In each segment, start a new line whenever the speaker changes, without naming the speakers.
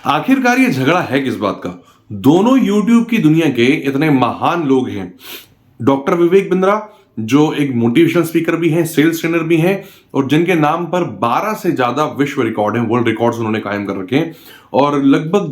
आखिरकार ये झगड़ा है किस बात का? दोनों यूट्यूब की दुनिया के इतने महान लोग हैं। डॉक्टर विवेक बिंद्रा जो एक मोटिवेशनल स्पीकर भी हैं, सेल्स ट्रेनर भी हैं और जिनके नाम पर 12 से ज्यादा विश्व रिकॉर्ड हैं, वर्ल्ड रिकॉर्ड्स उन्होंने कायम कर रखे हैं और लगभग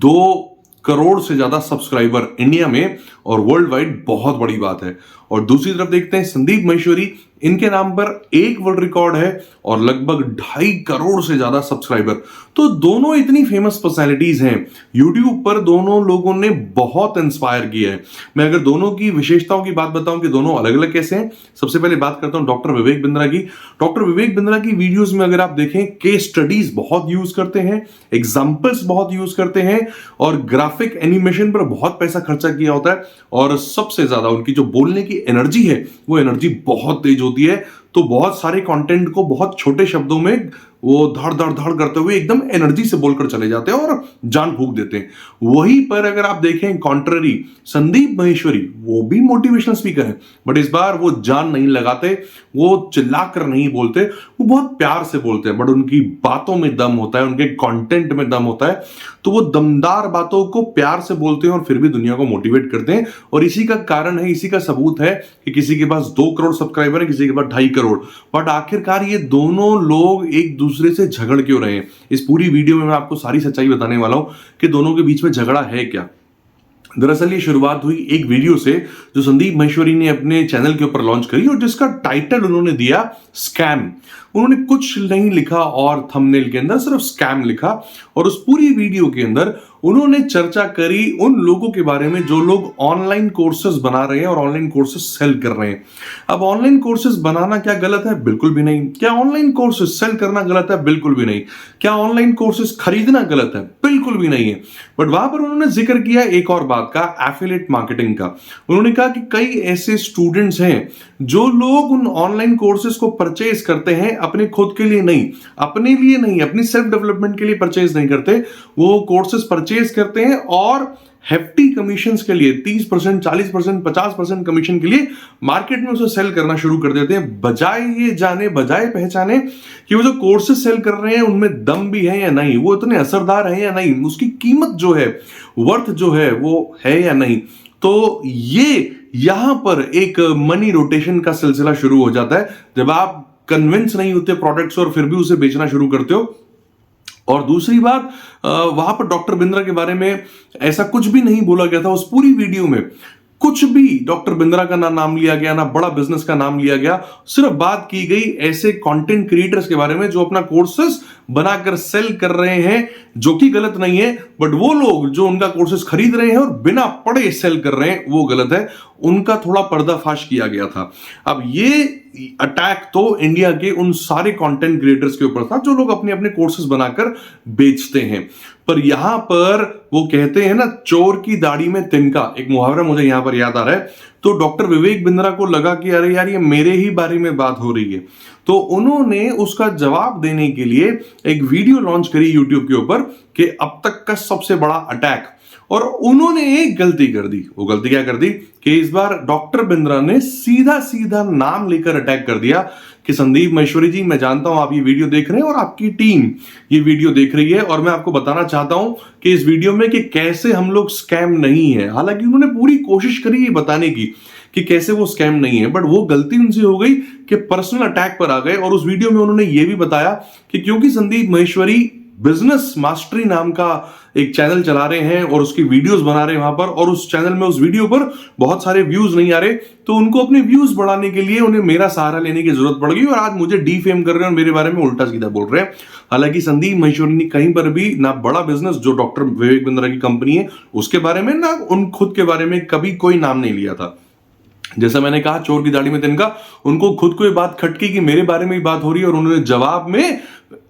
2 करोड़ से ज्यादा सब्सक्राइबर इंडिया में और वर्ल्ड वाइड बहुत बड़ी बात है। और दूसरी तरफ देखते हैं संदीप महेश्वरी, इनके नाम पर एक वर्ल्ड रिकॉर्ड है और लगभग 2.5 करोड़ से ज्यादा सब्सक्राइबर। तो दोनों इतनी फेमस पर्सनालिटीज हैं यूट्यूब पर, दोनों लोगों ने बहुत इंस्पायर किया है। मैं अगर दोनों की विशेषताओं की बात बताऊं कि दोनों अलग अलग कैसे हैं, सबसे पहले बात करता हूं डॉक्टर विवेक बिंद्रा की। डॉक्टर विवेक बिंद्रा की वीडियोस में अगर आप देखें, केस स्टडीज बहुत यूज करते हैं, एग्जाम्पल्स बहुत यूज करते हैं और ग्राफिक एनिमेशन पर बहुत पैसा खर्चा किया होता है और सबसे ज्यादा उनकी जो बोलने की एनर्जी है वो एनर्जी बहुत तेज होती है। तो बहुत सारे कंटेंट को बहुत छोटे शब्दों में वो धड़ धड़ धड़ करते हुए एकदम एनर्जी से बोलकर चले जाते हैं और जान फूंक देते हैं। वहीं पर अगर आप देखें कॉन्ट्ररी, संदीप महेश्वरी वो भी मोटिवेशनल स्पीकर है बट इस बार वो जान नहीं लगाते, वो चिल्लाकर नहीं बोलते, वो बहुत प्यार से बोलते हैं बट उनकी बातों में दम होता है, उनके कंटेंट में दम होता है। तो वो दमदार बातों को प्यार से बोलते हैं और फिर भी दुनिया को मोटिवेट करते हैं। और इसी का कारण है, इसी का सबूत है कि किसी के पास 2 करोड़ सब्सक्राइबर है, किसी के पास 2.5 करोड़। बट आखिरकार ये दोनों लोग एक दूसरे से झगड़ क्यों रहे हैं, इस पूरी वीडियो में मैं आपको सारी सच्चाई बताने वाला हूं कि दोनों के बीच में झगड़ा है क्या। दरअसल ये शुरुआत हुई एक वीडियो से जो संदीप महेश्वरी ने अपने चैनल के ऊपर लॉन्च करी और जिसका टाइटल उन्होंने दिया स्कैम। उन्होंने कुछ नहीं लिखा और थंबनेल के अंदर सिर्फ स्कैम लिखा और उस पूरी वीडियो के अंदर उन्होंने चर्चा करी उन लोगों के बारे में जो लोग ऑनलाइन कोर्सेज बना रहे हैं और ऑनलाइन कोर्सेज सेल कर रहे हैं। अब ऑनलाइन कोर्सेज बनाना क्या गलत है? बिल्कुल भी नहीं। क्या ऑनलाइन कोर्सेज सेल करना गलत है? बिल्कुल भी नहीं। क्या ऑनलाइन कोर्सेज खरीदना गलत है? बिल्कुल भी नहीं है। बट वहां पर उन्होंने जिक्र किया एक और बात का, एफिलिएट मार्केटिंग का। उन्होंने कहा कि कई ऐसे स्टूडेंट्स हैं जो लोग उन ऑनलाइन कोर्सेज को परचेज करते हैं अपने खुद के लिए नहीं, अपने लिए नहीं, अपनी सेल्फ डेवलपमेंट के लिए परचेज नहीं करते, वो कोर्सेज परचेज करते हैं और हेफ्टी कमीशंस के लिए 30%, 40%, 50% कमीशन के लिए मार्केट में उसे सेल करना शुरू कर देते हैं, बजाय ये जाने, बजाय पहचाने कि वो जो कोर्सेज सेल कर रहे हैं उनमें दम भी है या नहीं, वो इतने असरदार है या नहीं, उसकी कीमत जो है, वर्थ जो है वो है या नहीं। तो ये यहां पर एक मनी रोटेशन का सिलसिला शुरू हो जाता है जब आप कन्विंस नहीं होते प्रोडक्ट्स और फिर भी उसे बेचना शुरू करते हो। और दूसरी बात, वहां पर डॉक्टर बिंद्रा के बारे में ऐसा कुछ भी नहीं बोला गया था उस पूरी वीडियो में। कुछ भी डॉक्टर बिंद्रा का ना नाम लिया गया, ना बड़ा बिजनेस का नाम लिया गया, सिर्फ बात की गई ऐसे कंटेंट क्रिएटर्स के बारे में जो अपना कोर्सेस बनाकर सेल कर रहे हैं, जो कि गलत नहीं है। बट वो लोग जो उनका कोर्सेस खरीद रहे हैं और बिना पढ़े सेल कर रहे हैं, वो गलत है। उनका थोड़ा पर्दाफाश किया गया था। अब ये अटैक तो इंडिया के उन सारे कंटेंट क्रिएटर्स के ऊपर था जो लोग अपने अपने कोर्सेज बनाकर बेचते हैं। पर यहां पर वो कहते हैं ना, चोर की दाढ़ी में तिनका, एक मुहावरा मुझे यहां पर याद आ रहा है। तो डॉक्टर विवेक बिंद्रा को लगा कि अरे यार, ये मेरे ही बारे में बात हो रही है, तो उन्होंने उसका जवाब देने के लिए एक वीडियो लॉन्च करी यूट्यूब के ऊपर कि अब तक का सबसे बड़ा अटैक। और उन्होंने एक गलती कर दी। वो गलती क्या कर दी कि इस बार डॉक्टर बिंद्रा ने सीधा सीधा नाम लेकर अटैक कर दिया कि संदीप महेश्वरी जी, मैं जानता हूं आप ये वीडियो देख रहे हैं और आपकी टीम ये वीडियो देख रही है और मैं आपको बताना चाहता हूं कि इस वीडियो में कि कैसे हम लोग स्कैम नहीं है। हालांकि उन्होंने पूरी कोशिश करी ये बताने की कि कैसे वो स्कैम नहीं है, बट वो गलती उनसे हो गई कि पर्सनल अटैक पर आ गए। और उस वीडियो में उन्होंने ये भी बताया कि क्योंकि संदीप महेश्वरी बिजनेस मास्टरी नाम का एक चैनल चला रहे हैं और उसकी वीडियोस बना रहे हैं वहां पर, और उस चैनल में, उस वीडियो पर बहुत सारे व्यूज नहीं आ रहे, तो उनको अपने व्यूज बढ़ाने के लिए उन्हें मेरा सहारा लेने की जरूरत पड़ गई और आज मुझे डीफेम कर रहे हैं और मेरे बारे में उल्टा सीधा बोल रहे हैं। हालांकि संदीप महेश्वरी ने कहीं पर भी ना बड़ा बिजनेस जो डॉक्टर विवेक बिंद्रा की कंपनी है उसके बारे में, ना उन खुद के बारे में कभी कोई नाम नहीं लिया था। जैसा मैंने कहा, चोर की दाढ़ी में तिनका, उनको खुद को ये बात खटकी कि मेरे बारे में ही बात हो रही है और उन्होंने जवाब में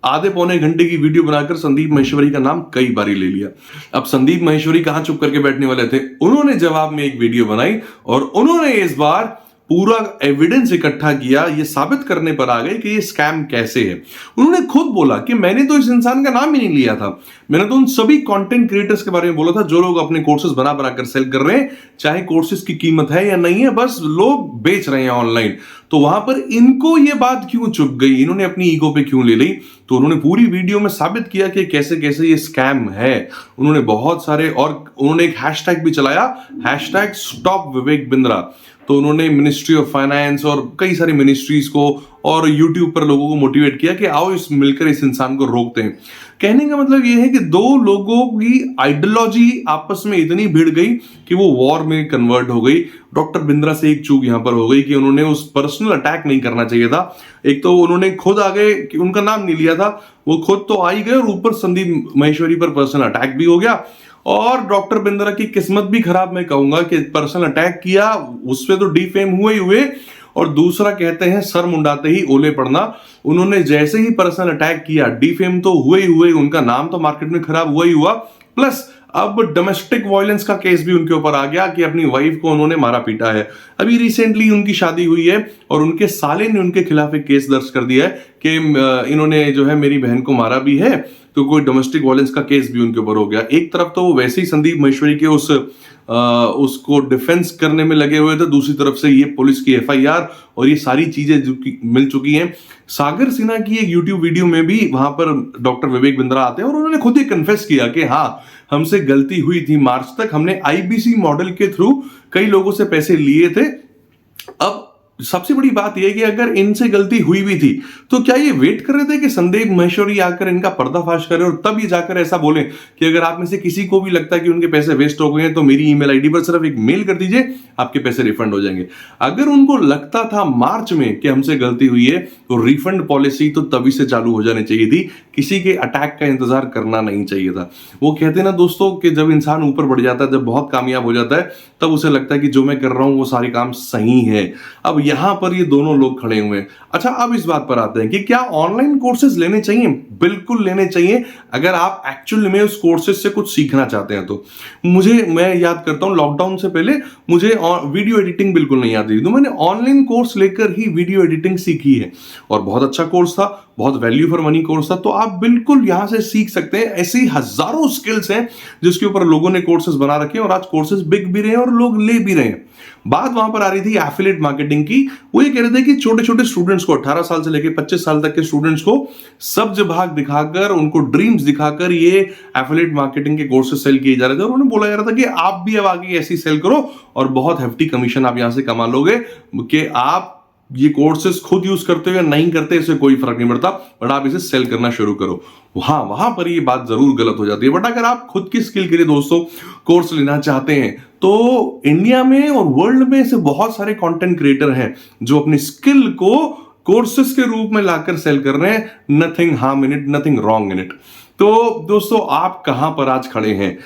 आधे पौने घंटे की वीडियो बनाकर संदीप महेश्वरी का नाम कई बारी ले लिया। अब संदीप महेश्वरी कहां चुप करके बैठने वाले थे, उन्होंने जवाब में एक वीडियो बनाई और उन्होंने इस बार पूरा एविडेंस इकट्ठा किया, ये साबित करने पर आ गए कि ये स्कैम कैसे है। उन्होंने खुद बोला कि मैंने तो इस इंसान का नाम ही नहीं लिया था, मैंने तो उन सभी कंटेंट क्रिएटर्स के बारे में बोला था जो लोग अपने कोर्सेज बना कर सेल कर रहे हैं, चाहे कोर्सेज की कीमत है या नहीं है, बस लोग बेच रहे हैं ऑनलाइन। तो वहां पर इनको ये बात क्यों चुप गई, इन्होंने अपनी ईगो पे क्यों ले ली? तो उन्होंने पूरी वीडियो में साबित किया कि कैसे कैसे ये स्कैम है। उन्होंने बहुत सारे, और उन्होंने एक हैशटैग भी चलाया, हैशटैग स्टॉप विवेक बिंद्रा। तो उन्होंने मिनिस्ट्री ऑफ फाइनेंस और कई सारी मिनिस्ट्रीज को और यूट्यूब पर लोगों को मोटिवेट किया कि आओ इस मिलकर इस इंसान को रोकते हैं। कहने का मतलब यह है कि दो लोगों की आइडियोलॉजी आपस में इतनी भिड़ गई कि वो वॉर में कन्वर्ट हो गई। डॉक्टर बिंद्रा से एक चूक यहां पर हो गई कि उन्होंने उस पर्सनल अटैक नहीं करना चाहिए था। एक तो उन्होंने खुद आगे कि उनका नाम नहीं लिया था, वो खुद तो आ ही गए और ऊपर संदीप महेश्वरी पर पर्सनल अटैक भी हो गया। और डॉक्टर बिंद्रा की किस्मत भी खराब, मैं कहूंगा कि पर्सनल अटैक किया, उसपे तो डीफेम हुए ही हुए, और दूसरा कहते हैं सर मुंडाते ही ओले पड़ना। उन्होंने जैसे ही पर्सनल अटैक किया, डीफेम तो हुए ही हुए, उनका नाम तो मार्केट में खराब हुआ ही हुआ, प्लस अब डोमेस्टिक वायलेंस का केस भी उनके ऊपर आ गया कि अपनी वाइफ को उन्होंने मारा पीटा है। अभी रिसेंटली उनकी शादी हुई है और उनके साले ने उनके खिलाफ एक केस दर्ज कर दिया है कि इन्होंने जो है मेरी बहन को मारा भी है, तो कोई डोमेस्टिक वायलेंस का केस भी उनके ऊपर हो गया। एक तरफ तो वो वैसे ही संदीप महेश्वरी के उसको डिफेंस करने में लगे हुए थे, दूसरी तरफ से ये पुलिस की एफआईआर और ये सारी चीजें जो मिल चुकी हैं। सागर सिन्हा की एक यूट्यूब वीडियो में भी वहां पर डॉक्टर विवेक बिंद्रा आते हैं और उन्होंने खुद ही कन्फेस किया कि हाँ, हमसे गलती हुई थी। मार्च तक हमने आईबीसी मॉडल के थ्रू कई लोगों से पैसे लिए थे। अब सबसे बड़ी बात यह है कि अगर इनसे गलती हुई भी थी तो क्या ये वेट कर रहे थे कि संदीप महेश्वरी आकर इनका पर्दाफाश करे और तब ये जाकर ऐसा बोले कि अगर आप में से किसी को भी लगता है कि उनके पैसे वेस्ट हो गए हैं तो मेरी ईमेल आईडी पर सिर्फ एक मेल कर दीजिए, आपके पैसे रिफंड हो जाएंगे। अगर उनको लगता था मार्च में कि हमसे गलती हुई है तो रिफंड पॉलिसी तो तभी से चालू हो जानी चाहिए थी, किसी के अटैक का इंतजार करना नहीं चाहिए था। वो कहते हैं ना दोस्तों कि जब इंसान ऊपर बढ़ जाता है, जब बहुत कामयाब हो जाता है, तब उसे लगता है कि जो मैं कर रहा हूं वो सारे काम सही है। अब यहां पर ये दोनों लोग खड़े हुए हैं। अच्छा, अब इस बात पर आते हैं कि क्या ऑनलाइन कोर्सेज लेने चाहिए? बिल्कुल लेने चाहिए, अगर आप एक्चुअल में उस कोर्सेज से कुछ सीखना चाहते हैं तो। मैं याद करता हूं लॉकडाउन से पहले मुझे वीडियो एडिटिंग बिल्कुल नहीं आती थी, तो मैंने ऑनलाइन कोर्स लेकर ही वीडियो एडिटिंग सीखी है और बहुत अच्छा कोर्स था, बहुत वैल्यू फॉर मनी कोर्स था। तो आप बिल्कुल यहां से सीख सकते हैं। ऐसी हजारों स्किल्स हैं जिसके ऊपर लोगों ने कोर्सेज बना रखे हैं और आज कोर्सेज बिक भी रहे हैं और लोग ले भी रहे हैं। बात वहां पर आ रही थी एफिलिएट मार्केटिंग की। वो ये कह रहे थे कि छोटे छोटे स्टूडेंट्स को, 18 साल से लेकर 25 साल तक के स्टूडेंट्स को सब्ज भाग दिखाकर, उनको ड्रीम्स दिखाकर ये एफिलिएट मार्केटिंग के कोर्सेज सेल किए जा रहे थे। और उन्होंने बोला जा रहा था कि आप भी अब आगे ऐसी सेल करो और बहुत हेफ्टी कमीशन आप यहां से कमा लोगे, कि आप ये कोर्सेज खुद यूज करते हो या नहीं करते इससे कोई फर्क नहीं पड़ता, बट आप इसे सेल करना शुरू करो। वहां पर ये बात जरूर गलत हो जाती है। बट अगर आप खुद की स्किल के लिए दोस्तों कोर्स लेना चाहते हैं तो इंडिया में और वर्ल्ड में से बहुत सारे कंटेंट क्रिएटर हैं जो अपनी स्किल को कोर्सेज के रूप में लाकर सेल कर रहे हैं। Nothing harm in it, nothing wrong in it. तो दोस्तों, आप कहां पर आज खड़े हैं?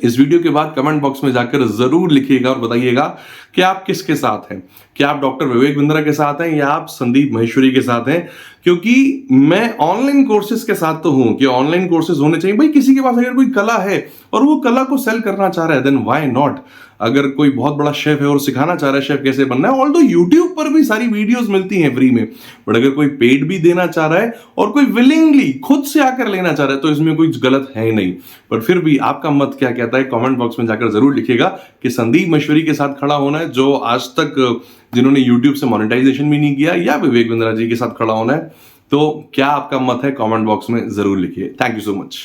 इस वीडियो के बाद कमेंट बॉक्स में जाकर जरूर लिखिएगा और बताइएगा कि आप किसके साथ हैं। क्या आप डॉक्टर विवेक बिंद्रा के साथ हैं या आप संदीप महेश्वरी के साथ हैं? क्योंकि मैं ऑनलाइन कोर्सेज के साथ तो हूं कि ऑनलाइन कोर्सेज होने चाहिए। भाई, किसी के पास अगर कोई कला है और वो कला को सेल करना चाह रहा है, देन व्हाई नॉट। अगर कोई बहुत बड़ा शेफ है और सिखाना चाह रहा है शेफ कैसे बनना है, ऑल्दो यूट्यूब पर भी सारी वीडियोस मिलती हैं फ्री में, बट अगर कोई पेड भी देना चाह रहा है और कोई विलिंगली खुद से आकर लेना चाह रहा है तो इसमें कुछ गलत है ही नहीं। बट फिर भी आपका मत क्या कहता है? कमेंट बॉक्स में जाकर जरूर लिखिएगा कि संदीप महेश्वरी के साथ खड़ा होना है, जो आज तक जिन्होंने यूट्यूब से मोनेटाइजेशन भी नहीं किया, या विवेक बिंद्रा जी के साथ खड़ा होना है। तो क्या आपका मत है? कमेंट बॉक्स में जरूर लिखिए। Thank you so much.